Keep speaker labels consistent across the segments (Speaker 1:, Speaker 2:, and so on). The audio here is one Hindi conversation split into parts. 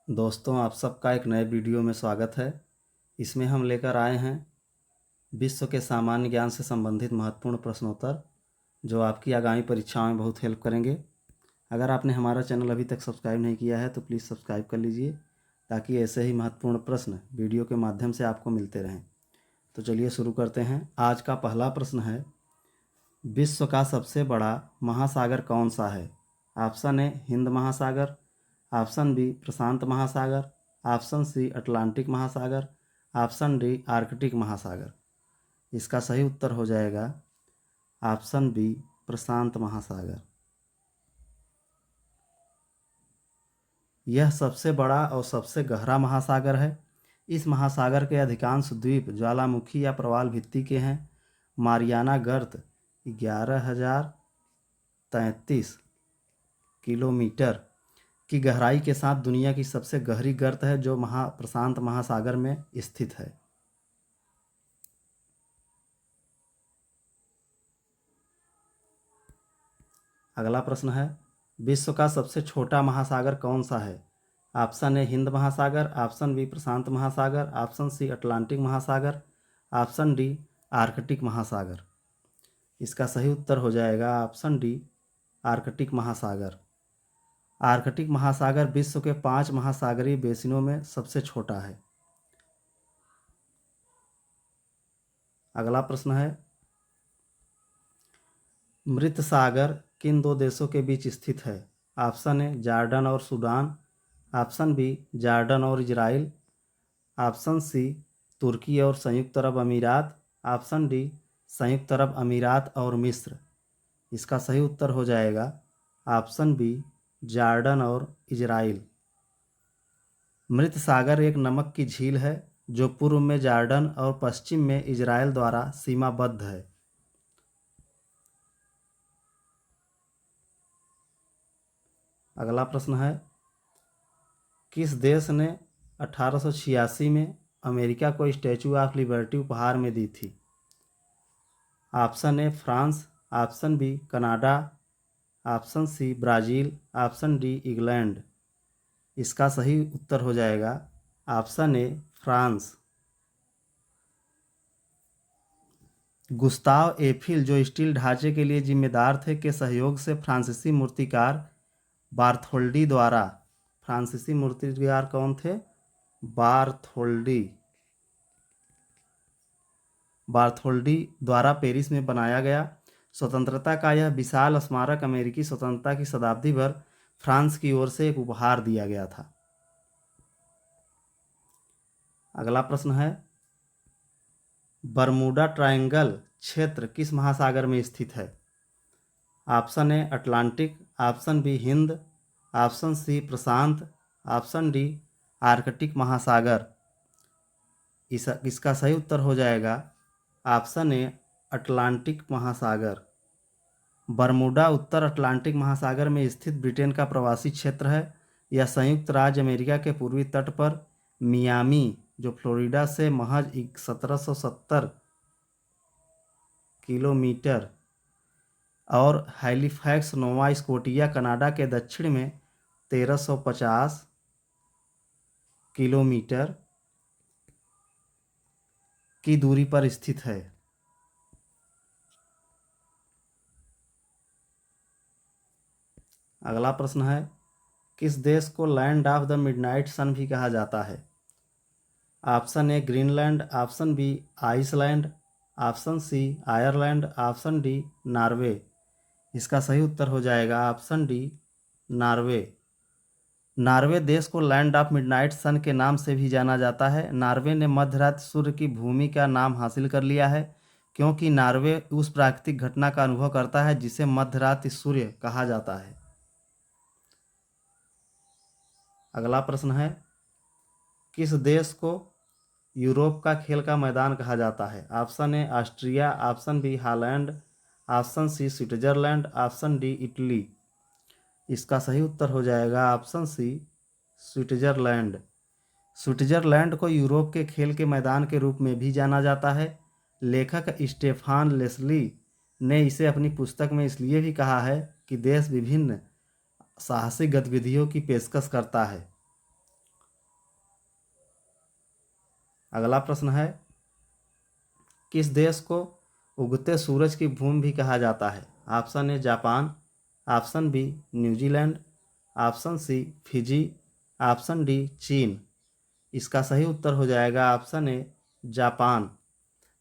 Speaker 1: दोस्तों, आप सबका एक नए वीडियो में स्वागत है। इसमें हम लेकर आए हैं विश्व के सामान्य ज्ञान से संबंधित महत्वपूर्ण प्रश्नोत्तर, जो आपकी आगामी परीक्षाओं में बहुत हेल्प करेंगे। अगर आपने हमारा चैनल अभी तक सब्सक्राइब नहीं किया है तो प्लीज़ सब्सक्राइब कर लीजिए, ताकि ऐसे ही महत्वपूर्ण प्रश्न वीडियो के माध्यम से आपको मिलते रहें। तो चलिए शुरू करते हैं। आज का पहला प्रश्न है, विश्व का सबसे बड़ा महासागर कौन सा है? ऑप्शन ए हिंद महासागर, ऑप्शन बी प्रशांत महासागर, ऑप्शन सी अटलांटिक महासागर, ऑप्शन डी आर्कटिक महासागर। इसका सही उत्तर हो जाएगा ऑप्शन बी प्रशांत महासागर। यह सबसे बड़ा और सबसे गहरा महासागर है। इस महासागर के अधिकांश द्वीप ज्वालामुखी या प्रवाल भित्ति के हैं। मारियाना गर्त 11,033 किलोमीटर की गहराई के साथ दुनिया की सबसे गहरी गर्त है, जो प्रशांत महासागर में स्थित है। अगला प्रश्न है, विश्व का सबसे छोटा महासागर कौन सा है? ऑप्शन ए हिंद महासागर, ऑप्शन बी प्रशांत महासागर, ऑप्शन सी अटलांटिक महासागर, ऑप्शन डी आर्कटिक महासागर। इसका सही उत्तर हो जाएगा ऑप्शन डी आर्कटिक महासागर। आर्कटिक महासागर विश्व के 5 महासागरीय बेसिनों में सबसे छोटा है। अगला प्रश्न है, मृत सागर किन 2 देशों के बीच स्थित है? ऑप्शन ए जॉर्डन और सूडान, ऑप्शन बी जॉर्डन और इजराइल, ऑप्शन सी तुर्की और संयुक्त अरब अमीरात, ऑप्शन डी संयुक्त अरब अमीरात और मिस्र। इसका सही उत्तर हो जाएगा ऑप्शन बी जॉर्डन और इजराइल। मृत सागर एक नमक की झील है, जो पूर्व में जॉर्डन और पश्चिम में इजराइल द्वारा सीमाबद्ध है। अगला प्रश्न है, किस देश ने 1886 में अमेरिका को स्टैचू ऑफ लिबर्टी उपहार में दी थी? Option A France, option B Canada, option C Brazil, option D England. इसका सही उत्तर हो जाएगा option A France. Gustave Eiffel, जो स्टील ढांचे के लिए जिम्मेदार थे, के सहयोग से फ्रांसीसी मूर्तिकार बार्थोल्डी द्वारा, फ्रांसीसी मूर्तिकार कौन थे? बार्थोल्डी द्वारा पेरिस में बनाया गया। स्वतंत्रता का यह विशाल स्मारक अमेरिकी स्वतंत्रता की शताब्दी भर फ्रांस की ओर से एक उपहार दिया गया था। अगला प्रश्न है, बरमूडा ट्रायंगल क्षेत्र किस महासागर में स्थित है? Option A Atlantic, option B Hind, option C Prashant, option D Arctic महासागर। इसका सही उत्तर हो जाएगा ऑप्शन ए अटलांटिक महासागर। बरमूडा उत्तर अटलांटिक महासागर में स्थित ब्रिटेन का प्रवासी क्षेत्र है। यह संयुक्त राज्य अमेरिका के पूर्वी तट पर मियामी, जो फ्लोरिडा से महज 1770 किलोमीटर, और हैलिफैक्स नोवा स्कोटिया कनाडा के दक्षिण में 1350 किलोमीटर की दूरी पर स्थित है। अगला प्रश्न है, किस देश को land of the midnight sun भी कहा जाता है? Option A Greenland, option B Iceland, option C Ireland, option D Norway. इसका सही उत्तर हो जाएगा ऑप्शन डी नॉर्वे। नॉर्वे देश को लैंड ऑफ मिडनाइट सन के नाम से भी जाना जाता है। नॉर्वे ने मध्यरात्रि सूर्य की भूमि का नाम हासिल कर लिया है, क्योंकि नॉर्वे उस प्राकृतिक घटना का अनुभव करता है जिसे मध्यरात्रि सूर्य कहा जाता है। अगला प्रश्न है, किस देश को यूरोप का खेल का मैदान कहा जाता है? Option A Austria, option B Holland, option C Switzerland, option D Italy. इसका सही उत्तर हो जाएगा ऑप्शन सी स्विट्जरलैंड। स्विट्जरलैंड को यूरोप के खेल के मैदान के रूप में भी जाना जाता है। लेखक स्टेफान लेस्ली ने इसे अपनी पुस्तक में इसलिए भी कहा है कि देश विभिन्न साहसिक गतिविधियों की पेशकश करता है। अगला प्रश्न है, किस देश को उगते सूरज की भूमि भी कहा जाता है? Option A Japan, option B New Zealand, option C Fiji, option D चीन। इसका सही उत्तर हो जाएगा ऑप्शन ए जापान।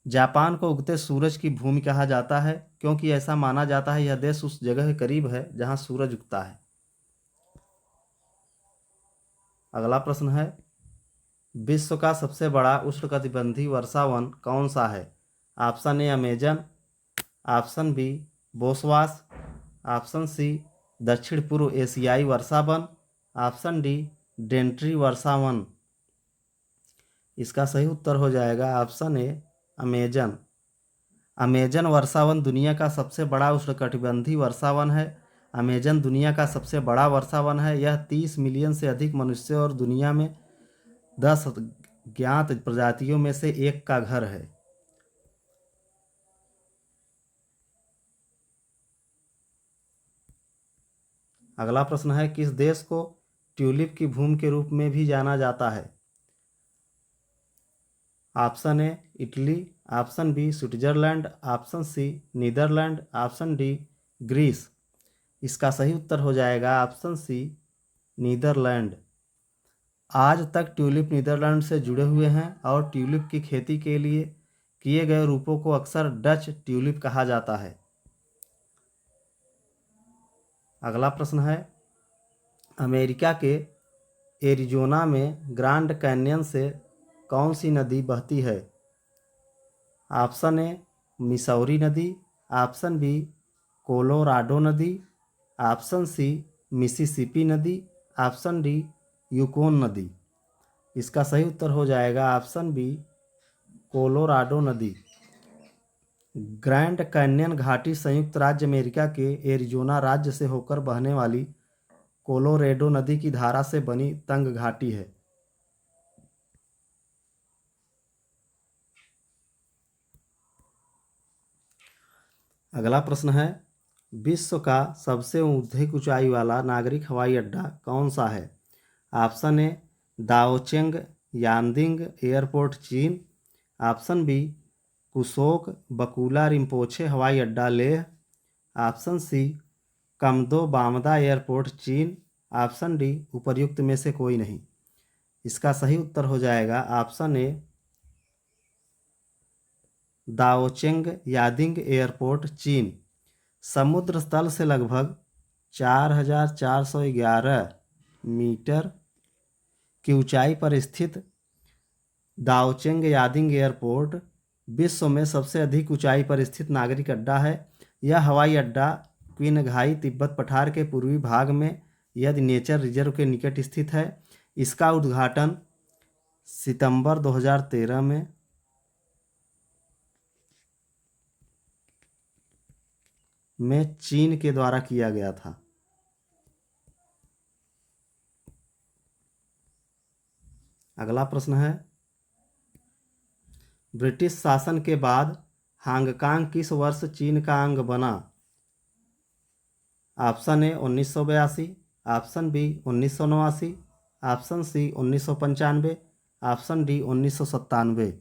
Speaker 1: जापान को उगते सूरज की भूमि कहा जाता है क्योंकि ऐसा माना जाता है यह देश उस जगह के करीब है जहां सूरज उगता है। अगला प्रश्न है, विश्व का सबसे बड़ा उष्णकटिबंधीय वर्षावन कौन सा है? Option A Amazon, option B Bosawas, option C दक्षिण पूर्व एशियाई वर्षावन, ऑप्शन डी डेंट्री वर्षावन। इसका सही उत्तर हो जाएगा ऑप्शन ए अमेजन। अमेजन वर्षावन दुनिया का सबसे बड़ा उष्णकटिबंधीय वर्षावन है। अमेजन दुनिया का सबसे बड़ा वर्षावन है। यह 30 मिलियन से अधिक मनुष्य और दुनिया में 10 ज्ञात प्रजातियों में से एक का घर है। अगला प्रश्न है, किस देश को ट्यूलिप की भूमि के रूप में भी जाना जाता है? Option A Italy, option B Switzerland, option C Netherland, option D Greece. इसका सही उत्तर हो जाएगा ऑप्शन सी नीदरलैंड। आज तक ट्यूलिप नीदरलैंड से जुड़े हुए हैं और ट्यूलिप की खेती के लिए किए गए रूपों को अक्सर डच ट्यूलिप कहा जाता है। अगला प्रश्न है, अमेरिका के एरिजोना में ग्रैंड कैन्यन से कौन सी नदी बहती है? ऑप्शन ए मिसौरी नदी, ऑप्शन बी कोलोराडो नदी, ऑप्शन सी मिसिसिपी नदी, ऑप्शन डी यूकोन नदी। इसका सही उत्तर हो जाएगा ऑप्शन बी कोलोराडो नदी। ग्रैंड कैन्यन घाटी संयुक्त राज्य अमेरिका के एरिजोना राज्य से होकर बहने वाली कोलोरेडो नदी की धारा से बनी तंग घाटी है। अगला प्रश्न है, विश्व का सबसे अधिक ऊंचाई वाला नागरिक हवाई अड्डा कौन सा है? ऑप्शन ए दाओचेंग यानदिंग एयरपोर्ट चीन, ऑप्शन बी कुशोक बकुला रिम्पोछे हवाई अड्डा लेह, ऑप्शन सी कमदो बामदा एयरपोर्ट चीन, ऑप्शन डी उपर्युक्त में से कोई नहीं। इसका सही उत्तर हो जाएगा ऑप्शन ए दाओचेंग यादिंग एयरपोर्ट चीन। समुद्र तल से लगभग 4,411 मीटर की ऊंचाई पर स्थित दाओचेंग यादिंग एयरपोर्ट विश्व में सबसे अधिक ऊंचाई पर स्थित नागरिक अड्डा है। यह हवाई अड्डा क्विनघाई तिब्बत पठार के पूर्वी भाग में यदि नेचर रिजर्व के निकट स्थित है। इसका उद्घाटन सितंबर 2013 में चीन के द्वारा किया गया था। अगला प्रश्न है, ब्रिटिश शासन के बाद हांगकांग किस वर्ष चीन का अंग बना? Option A 1982, option B 1989, option C 1995, option D 1997।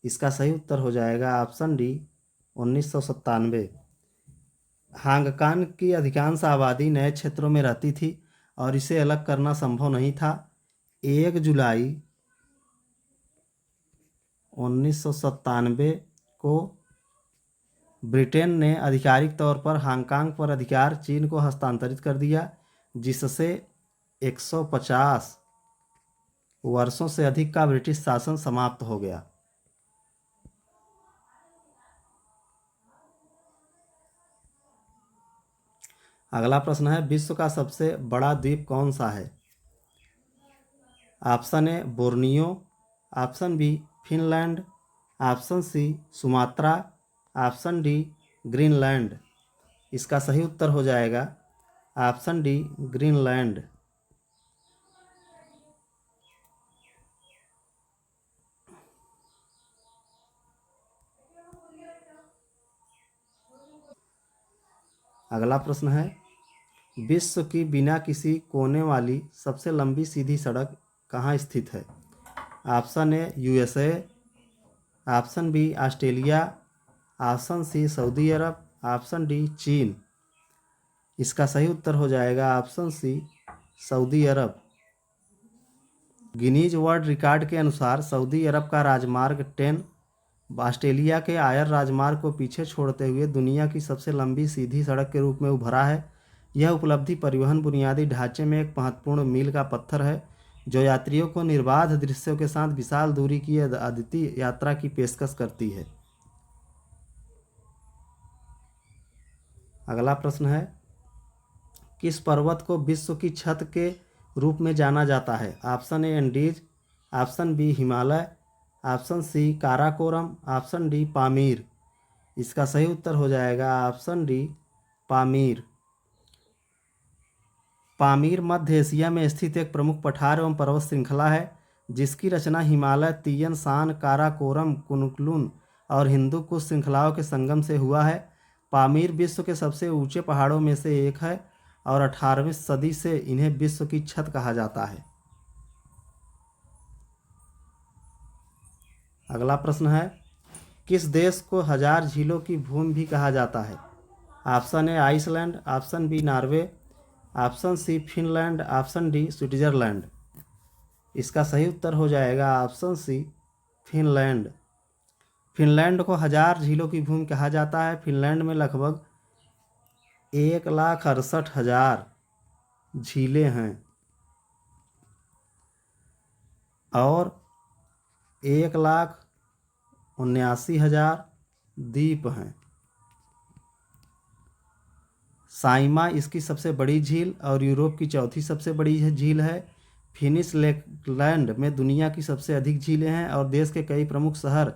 Speaker 1: इसका सही उत्तर हो जाएगा ऑप्शन डी 1997। हांगकांग की अधिकांश आबादी नए क्षेत्रों में रहती थी और इसे अलग करना संभव नहीं था। 1 जुलाई 1997 को ब्रिटेन ने आधिकारिक तौर पर हांगकांग पर अधिकार चीन को हस्तांतरित कर दिया, जिससे 150 वर्षों से अधिक का ब्रिटिश शासन समाप्त हो गया। अगला प्रश्न है, विश्व का सबसे बड़ा द्वीप कौन सा है? Option A Borneo, option B Finland, option C Sumatra, option D Greenland. इसका सही उत्तर हो जाएगा ऑप्शन डी ग्रीनलैंड। अगला प्रश्न है, विश्व की बिना किसी कोने वाली सबसे लंबी सीधी सड़क कहाँ स्थित है? Option A USA, option B Australia, option C Saudi Arab, option D चीन। इसका सही उत्तर हो जाएगा option C Saudi Arab. Guinness world record के अनुसार सऊदी अरब का राजमार्ग 10 ऑस्ट्रेलिया के आयर राजमार्ग को पीछे छोड़ते हुए दुनिया की सबसे लंबी सीधी सड़क के रूप में उभरा है। यह उपलब्धि परिवहन बुनियादी ढांचे में एक महत्वपूर्ण मील का पत्थर है जो यात्रियों को निर्बाध दृश्यों के साथ विशाल दूरी की अद्वितीय यात्रा की पेशकश करती है। अगला प्रश्न है, किस पर्वत को विश्व की छत के रूप में जाना जाता है? Option A Andes, option B Himalaya, option C Karakoram, option D Pamir. इसका सही उत्तर हो जाएगा ऑप्शन डी पामीर। पामीर मध्य एशिया में स्थित एक प्रमुख पठार एवं पर्वत श्रृंखला है जिसकी रचना हिमालय, तीयन शान, काराकोरम, कुनलुन और हिंदू कुश श्रृंखलाओं के संगम से हुआ है। पामीर विश्व के सबसे ऊंचे पहाड़ों में से एक है और 18वीं सदी से इन्हें विश्व की छत कहा जाता है। अगला प्रश्न है, किस देश को हजार झीलों की भूमि भी कहा जाता है? Option A Iceland, option B Norway, option C Finland, option D Switzerland. इसका सही उत्तर हो जाएगा ऑप्शन सी फिनलैंड। फिनलैंड को हजार झीलों की भूमि कहा जाता है। फिनलैंड में लगभग 1,68,000 झीलें हैं और 1,79,000 द्वीप हैं। साइमा इसकी सबसे बड़ी झील और यूरोप की चौथी सबसे बड़ी झील है। फिनिश लेकलैंड में दुनिया की सबसे अधिक झीलें हैं और देश के कई प्रमुख शहर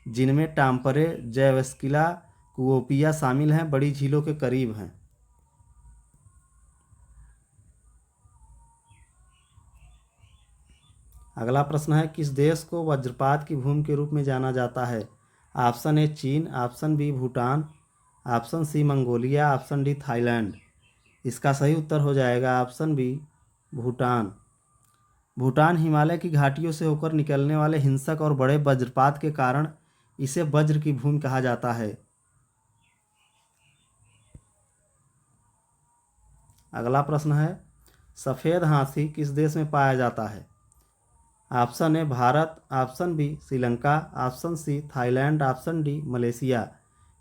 Speaker 1: जिनमें टाम्परे, जयस्किला, कुओपिया शामिल हैं बड़ी झीलों के करीब हैं। अगला प्रश्न है, किस देश को वज्रपात की भूमि के रूप में जाना जाता है? ऑप्शन ए चीन, option B Bhutan, option C Mongolia, option D Thailand. इसका सही उत्तर हो जाएगा ऑप्शन बी भूटान। भूटान हिमालय की घाटियों से होकर निकलने वाले हिंसक और बड़े वज्रपात के कारण इसे वज्र की भूमि कहा जाता है। अगला प्रश्न है, सफ़ेद हाथी किस देश में पाया जाता है? Option A Bharat, option B Sri Lanka, option C Thailand, option D Malaysia.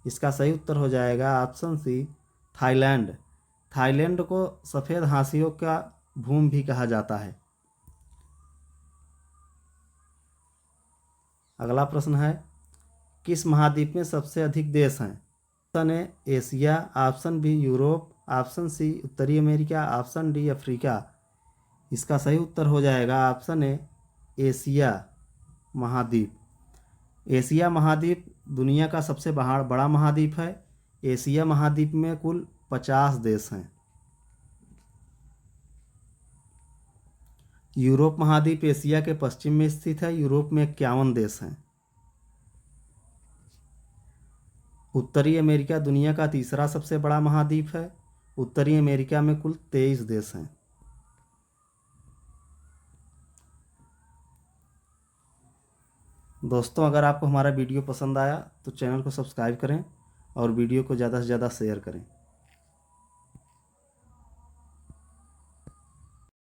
Speaker 1: इसका सही उत्तर हो जाएगा ऑप्शन सी थाईलैंड। थाईलैंड को सफ़ेद हाथियों का भूमि भी कहा जाता है। अगला प्रश्न है, किस महाद्वीप में सबसे अधिक देश हैं? Option A Asia, option B Europe, option C उत्तरी अमेरिका, ऑप्शन डी अफ्रीका। इसका सही उत्तर हो जाएगा ऑप्शन ए एशिया महाद्वीप। एशिया महाद्वीप दुनिया का सबसे बड़ा महाद्वीप है। एशिया महाद्वीप में कुल 50 देश हैं। यूरोप महाद्वीप एशिया के पश्चिम में स्थित है। यूरोप में 51 देश हैं। उत्तरी अमेरिका दुनिया का तीसरा सबसे बड़ा महाद्वीप है। उत्तरी अमेरिका में कुल 23 देश हैं। दोस्तों, अगर आपको हमारा वीडियो पसंद आया तो चैनल को सब्सक्राइब करें और वीडियो को ज़्यादा से ज़्यादा शेयर करें।